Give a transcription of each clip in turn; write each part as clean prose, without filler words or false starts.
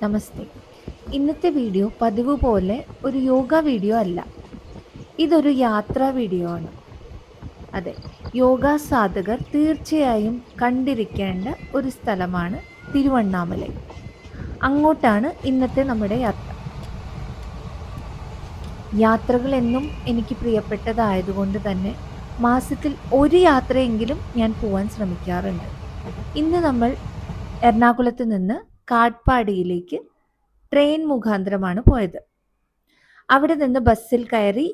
നമസ്തേ. ഇന്നത്തെ വീഡിയോ പതിവ് പോലെ ഒരു യോഗ വീഡിയോ അല്ല. ഇതൊരു യാത്രാ വീഡിയോ ആണ്. അതെ, യോഗ സാധകർ തീർച്ചയായും കണ്ടിരിക്കേണ്ട ഒരു സ്ഥലമാണ് തിരുവണ്ണാമലൈ. അങ്ങോട്ടാണ് ഇന്നത്തെ നമ്മുടെ യാത്ര. യാത്രകൾ എന്നും എനിക്ക് പ്രിയപ്പെട്ടതായതുകൊണ്ട് തന്നെ മാസത്തിൽ ഒരു യാത്രയെങ്കിലും ഞാൻ പോവാൻ ശ്രമിക്കാറുണ്ട്. ഇന്ന് നമ്മൾ എറണാകുളത്ത് നിന്ന് കാട്ട്പാടിയിലേക്ക് ട്രെയിൻ മുഖാന്തരമാണ് പോയത്. അവിടെ നിന്ന് ബസ്സിൽ കയറി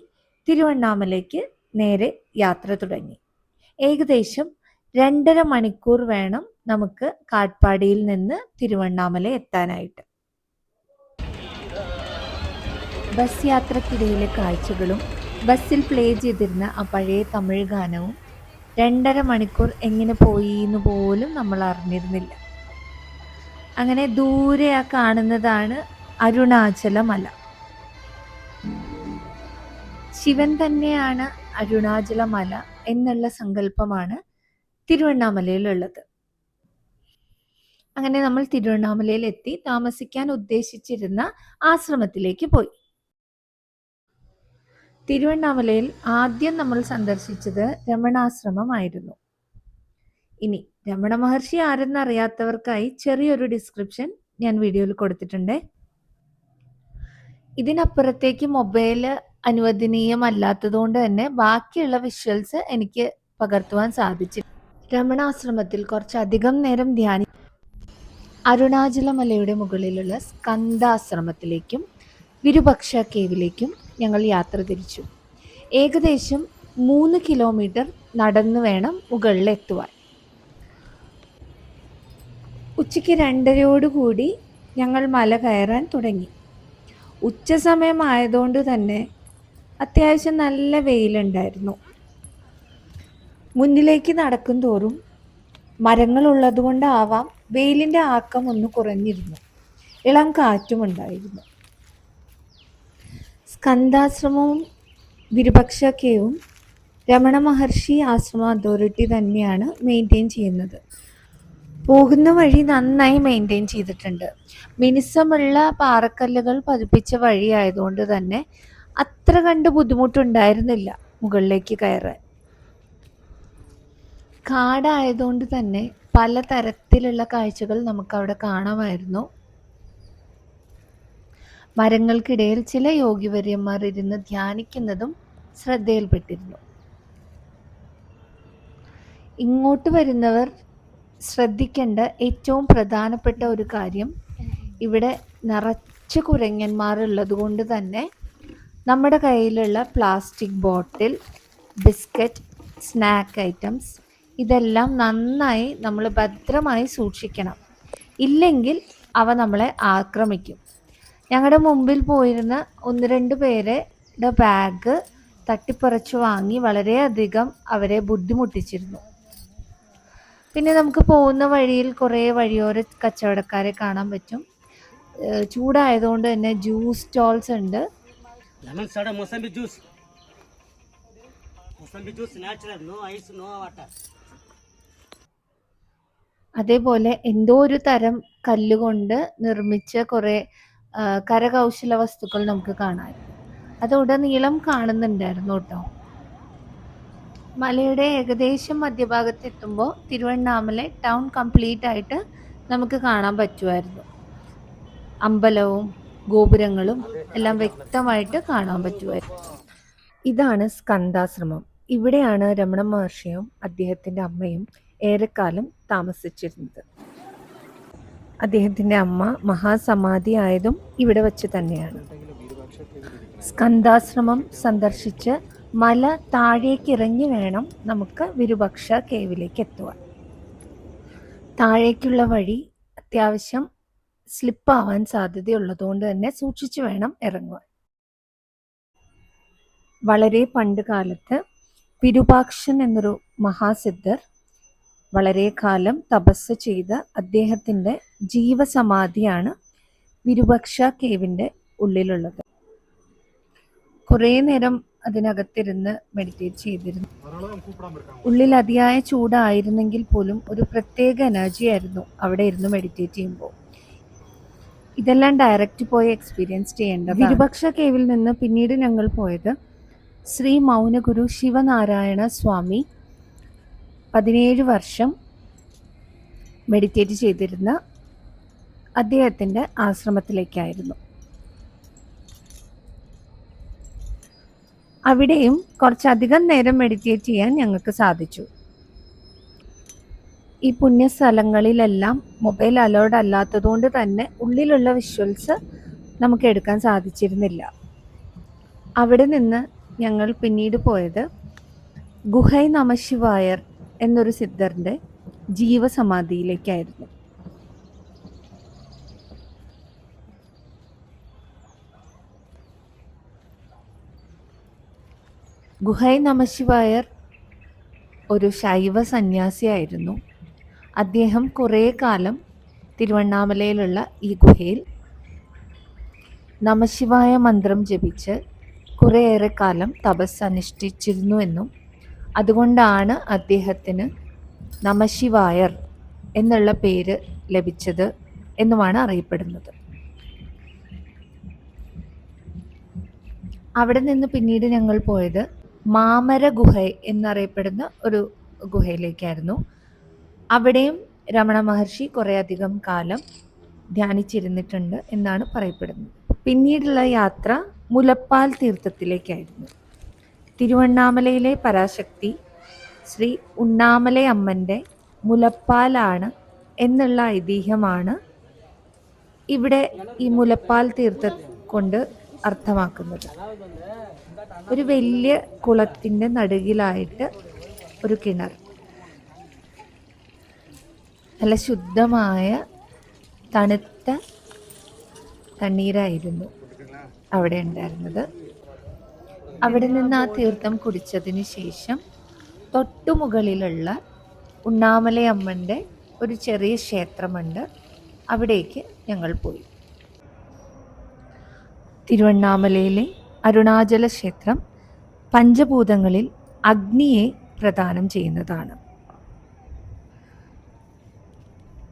തിരുവണ്ണാമലയ്ക്ക് നേരെ യാത്ര തുടങ്ങി. ഏകദേശം 2.5 മണിക്കൂർ വേണം നമുക്ക് കാട്ട്പാടിയിൽ നിന്ന് തിരുവണ്ണാമല എത്താനായിട്ട്. ബസ് യാത്രക്കിടയിലെ കാഴ്ചകളും ബസ്സിൽ പ്ലേ ചെയ്തിരുന്ന ആ പഴയ തമിഴ് ഗാനവും 2.5 മണിക്കൂർ എങ്ങനെ പോയി എന്ന് പോലും നമ്മൾ അറിഞ്ഞിരുന്നില്ല. അങ്ങനെ ദൂരെ ആ കാണുന്നതാണ് അരുണാചലമല. ശിവൻ തന്നെയാണ് അരുണാചലമല എന്നുള്ള സങ്കല്പമാണ് തിരുവണ്ണാമലയിലുള്ളത്. അങ്ങനെ നമ്മൾ തിരുവണ്ണാമലയിൽ എത്തി താമസിക്കാൻ ഉദ്ദേശിച്ചിരുന്ന ആശ്രമത്തിലേക്ക് പോയി. തിരുവണ്ണാമലയിൽ ആദ്യം നമ്മൾ സന്ദർശിച്ചത് രമണാശ്രമമായിരുന്നു. ഇനി രമണ മഹർഷി ആരെന്നറിയാത്തവർക്കായി ചെറിയൊരു ഡിസ്ക്രിപ്ഷൻ ഞാൻ വീഡിയോയിൽ കൊടുത്തിട്ടുണ്ട്. ഇതിനപ്പുറത്തേക്ക് മൊബൈല് അനുവദനീയമല്ലാത്തതുകൊണ്ട് തന്നെ ബാക്കിയുള്ള വിഷ്വൽസ് എനിക്ക് പകർത്തുവാൻ സാധിച്ചില്ല. രമണാശ്രമത്തിൽ കുറച്ചധികം നേരം അരുണാചലമലയുടെ മുകളിലുള്ള സ്കന്ദാശ്രമത്തിലേക്കും വിരുപക്ഷ കേവിലേക്കും ഞങ്ങൾ യാത്ര തിരിച്ചു. ഏകദേശം 3 കിലോമീറ്റർ നടന്നു വേണം മുകളിലെത്തുവാൻ. ഉച്ചയ്ക്ക് 2:30 ഞങ്ങൾ മല കയറാൻ തുടങ്ങി. ഉച്ച സമയമായതുകൊണ്ട് തന്നെ അത്യാവശ്യം നല്ല വെയിലുണ്ടായിരുന്നു. മുന്നിലേക്ക് നടക്കും തോറും മരങ്ങളുള്ളത് കൊണ്ടാവാം വെയിലിൻ്റെ ആക്കം ഒന്ന് കുറഞ്ഞിരുന്നു. ഇളം കാറ്റുമുണ്ടായിരുന്നു. സ്കന്ദാശ്രമവും വിരുപക്ഷ കേവും രമണ മഹർഷി ആശ്രമ അതോറിറ്റി തന്നെയാണ് മെയിൻറ്റെയിൻ ചെയ്യുന്നത്. പോകുന്ന വഴി നന്നായി മെയിൻറ്റെയിൻ ചെയ്തിട്ടുണ്ട്. മിനുസമുള്ള പാറക്കല്ലുകൾ പതിപ്പിച്ച വഴി ആയതുകൊണ്ട് തന്നെ അത്ര കണ്ട് ബുദ്ധിമുട്ടുണ്ടായിരുന്നില്ല മുകളിലേക്ക് കയറാൻ. കാടായതുകൊണ്ട് തന്നെ പലതരത്തിലുള്ള കാഴ്ചകൾ നമുക്കവിടെ കാണാമായിരുന്നു. മരങ്ങൾക്കിടയിൽ ചില യോഗിവര്യന്മാർ ഇരുന്ന് ധ്യാനിക്കുന്നതും ശ്രദ്ധയിൽപ്പെട്ടിരുന്നു. ഇങ്ങോട്ട് വരുന്നവർ ശ്രദ്ധിക്കേണ്ട ഏറ്റവും പ്രധാനപ്പെട്ട ഒരു കാര്യം, ഇവിടെ നിറച്ച് കുരങ്ങന്മാരുള്ളത് കൊണ്ട് തന്നെ നമ്മുടെ കയ്യിലുള്ള plastic bottle, biscuit, snack items ഇതെല്ലാം നന്നായി നമ്മൾ ഭദ്രമായി സൂക്ഷിക്കണം. ഇല്ലെങ്കിൽ അവ നമ്മളെ ആക്രമിക്കും. ഞങ്ങളുടെ മുമ്പിൽ പോയിരുന്ന 1-2 പേരുടെ ബാഗ് തട്ടിപ്പറിച്ചു വാങ്ങി വളരെയധികം അവരെ ബുദ്ധിമുട്ടിച്ചിരുന്നു. പിന്നെ നമുക്ക് പോകുന്ന വഴിയിൽ കുറേ വഴിയോര കച്ചവടക്കാരെ കാണാൻ പറ്റും. ചൂടായതുകൊണ്ട് തന്നെ ജ്യൂസ് സ്റ്റോൾസ് ഉണ്ട്. അതേപോലെ എന്തോ ഒരു തരം കല്ലുകൊണ്ട് നിർമ്മിച്ച കുറേ കരകൗശല വസ്തുക്കൾ നമുക്ക് കാണാം. അത് ഉടനീളം കാണുന്നുണ്ടായിരുന്നു കേട്ടോ. മലയുടെ ഏകദേശം മധ്യഭാഗത്ത് എത്തുമ്പോൾ തിരുവണ്ണാമല ടൗൺ കംപ്ലീറ്റ് ആയിട്ട് നമുക്ക് കാണാൻ പറ്റുമായിരുന്നു. അമ്പലവും ഗോപുരങ്ങളും എല്ലാം വ്യക്തമായിട്ട് കാണാൻ പറ്റുമായിരുന്നു. ഇതാണ് സ്കന്ദാശ്രമം. ഇവിടെയാണ് രമണ മഹർഷിയും അദ്ദേഹത്തിൻ്റെ അമ്മയും ഏറെക്കാലം താമസിച്ചിരുന്നത്. അദ്ദേഹത്തിൻ്റെ അമ്മ മഹാസമാധി ആയതും ഇവിടെ വച്ച് തന്നെയാണ്. സ്കന്ദാശ്രമം സന്ദർശിച്ച് മല താഴേക്ക് ഇറങ്ങി വേണം നമുക്ക് വിരുപക്ഷ കേവിലേക്ക് എത്തുവാൻ. താഴേക്കുള്ള വഴി അത്യാവശ്യം സ്ലിപ്പാവാൻ സാധ്യതയുള്ളതുകൊണ്ട് തന്നെ സൂക്ഷിച്ചു വേണം ഇറങ്ങുവാൻ. വളരെ പണ്ട് കാലത്ത് വിരൂപാക്ഷൻ എന്നൊരു മഹാസിദ്ധർ വളരെ കാലം തപസ് ചെയ്ത അദ്ദേഹത്തിൻ്റെ ജീവസമാധിയാണ് വിരുപക്ഷ കേവിൻ്റെ ഉള്ളിലുള്ളത്. കുറേ നേരം അതിനകത്തിരുന്ന് മെഡിറ്റേറ്റ് ചെയ്തിരുന്നു. ഉള്ളിൽ അതിയായ ചൂടായിരുന്നെങ്കിൽ പോലും ഒരു പ്രത്യേക എനർജി ആയിരുന്നു അവിടെ ഇരുന്ന് മെഡിറ്റേറ്റ് ചെയ്യുമ്പോൾ. ഇതെല്ലാം ഡയറക്റ്റ് പോയി എക്സ്പീരിയൻസ് ചെയ്യേണ്ടത്. വിരുപക്ഷ കേവിൽ നിന്ന് പിന്നീട് ഞങ്ങൾ പോയത് ശ്രീ മൗനഗുരു ശിവനാരായണ സ്വാമി 17 വർഷം മെഡിറ്റേറ്റ് ചെയ്തിരുന്ന അദ്ദേഹത്തിൻ്റെ ആശ്രമത്തിലേക്കായിരുന്നു. അവിടെയും കുറച്ചധികം നേരം മെഡിറ്റേറ്റ് ചെയ്യാൻ ഞങ്ങൾക്ക് സാധിച്ചു. ഈ പുണ്യസ്ഥലങ്ങളിലെല്ലാം മൊബൈൽ അലൗഡ് അല്ലാത്തതുകൊണ്ട് തന്നെ ഉള്ളിലുള്ള വിഷ്വൽസ് നമുക്ക് എടുക്കാൻ സാധിച്ചിരുന്നില്ല. അവിടെ നിന്ന് ഞങ്ങൾ പിന്നീട് പോയത് ഗുഹൈ നമശിവായർ എന്നൊരു സിദ്ധറിൻ്റെ ജീവസമാധിയിലേക്കായിരുന്നു. ഗുഹൈ നമശിവായർ ഒരു ശൈവ സന്യാസിയായിരുന്നു. അദ്ദേഹം കുറേ കാലം തിരുവണ്ണാമലയിലുള്ള ഈ ഗുഹയിൽ നമശിവായ മന്ത്രം ജപിച്ച് കുറേയേറെ കാലം തപസ് അനുഷ്ഠിച്ചിരുന്നുവെന്നും അതുകൊണ്ടാണ് അദ്ദേഹത്തിന് നമശിവായർ എന്നുള്ള പേര് ലഭിച്ചത് എന്നുമാണ് അറിയപ്പെടുന്നത്. അവിടെ നിന്ന് പിന്നീട് ഞങ്ങൾ പോയത് മാമര ഗുഹ എന്നറിയപ്പെടുന്ന ഒരു ഗുഹയിലേക്കായിരുന്നു. അവിടെയും രമണ മഹർഷി കുറേയധികം കാലം ധ്യാനിച്ചിരുന്നിട്ടുണ്ട് എന്നാണ് പറയപ്പെടുന്നത്. പിന്നീടുള്ള യാത്ര മുലപ്പാൽ തീർത്ഥത്തിലേക്കായിരുന്നു. തിരുവണ്ണാമലയിലെ പരാശക്തി ശ്രീ ഉണ്ണാമല അമ്മൻ്റെ മുലപ്പാലാണ് എന്നുള്ള ഐതിഹ്യമാണ് ഇവിടെ ഈ മുലപ്പാൽ തീർത്ഥം കൊണ്ട് അർത്ഥമാക്കുന്നത്. ഒരു വലിയ കുളത്തിൻ്റെ നടുകിലായിട്ട് ഒരു കിണർ, നല്ല ശുദ്ധമായ തണുത്ത തണ്ണീരായിരുന്നു അവിടെ ഉണ്ടായിരുന്നത്. അവിടെ നിന്ന് ആ തീർത്ഥം കുടിച്ചതിന് ശേഷം തൊട്ടുമുകളിലുള്ള ഉണ്ണാമല അമ്മൻ്റെ ഒരു ചെറിയ ക്ഷേത്രമുണ്ട്, അവിടേക്ക് ഞങ്ങൾ പോയി. തിരുവണ്ണാമലയിലെ അരുണാചല ക്ഷേത്രം പഞ്ചഭൂതങ്ങളിൽ അഗ്നിയെ പ്രദാനം ചെയ്യുന്നതാണ്.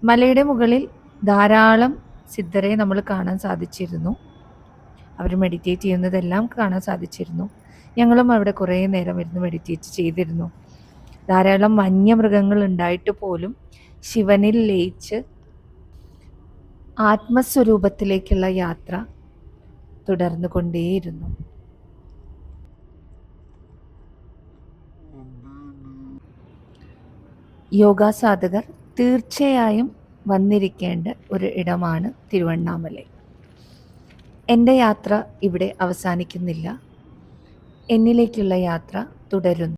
മലയുടെ മുകളിൽ ധാരാളം സിദ്ധരെ നമ്മൾ കാണാൻ സാധിച്ചിരുന്നു. അവർ മെഡിറ്റേറ്റ് ചെയ്യുന്നതെല്ലാം കാണാൻ സാധിച്ചിരുന്നു. ഞങ്ങളും അവിടെ കുറേ നേരം ഇരുന്ന് മെഡിറ്റേറ്റ് ചെയ്തിരുന്നു. ധാരാളം വന്യമൃഗങ്ങൾ ഉണ്ടായിട്ട് പോലും ശിവനിൽ ലയിച്ച് ആത്മസ്വരൂപത്തിലേക്കുള്ള യാത്ര തുടർന്നു കൊണ്ടേയിരുന്നു. യോഗാ സാധകർ തീർച്ചയായും വന്നിരിക്കേണ്ട ഒരു ഇടമാണ് തിരുവണ്ണാമല. എൻ്റെ യാത്ര ഇവിടെ അവസാനിക്കുന്നില്ല. എന്നിലേക്കുള്ള യാത്ര തുടരുന്നു.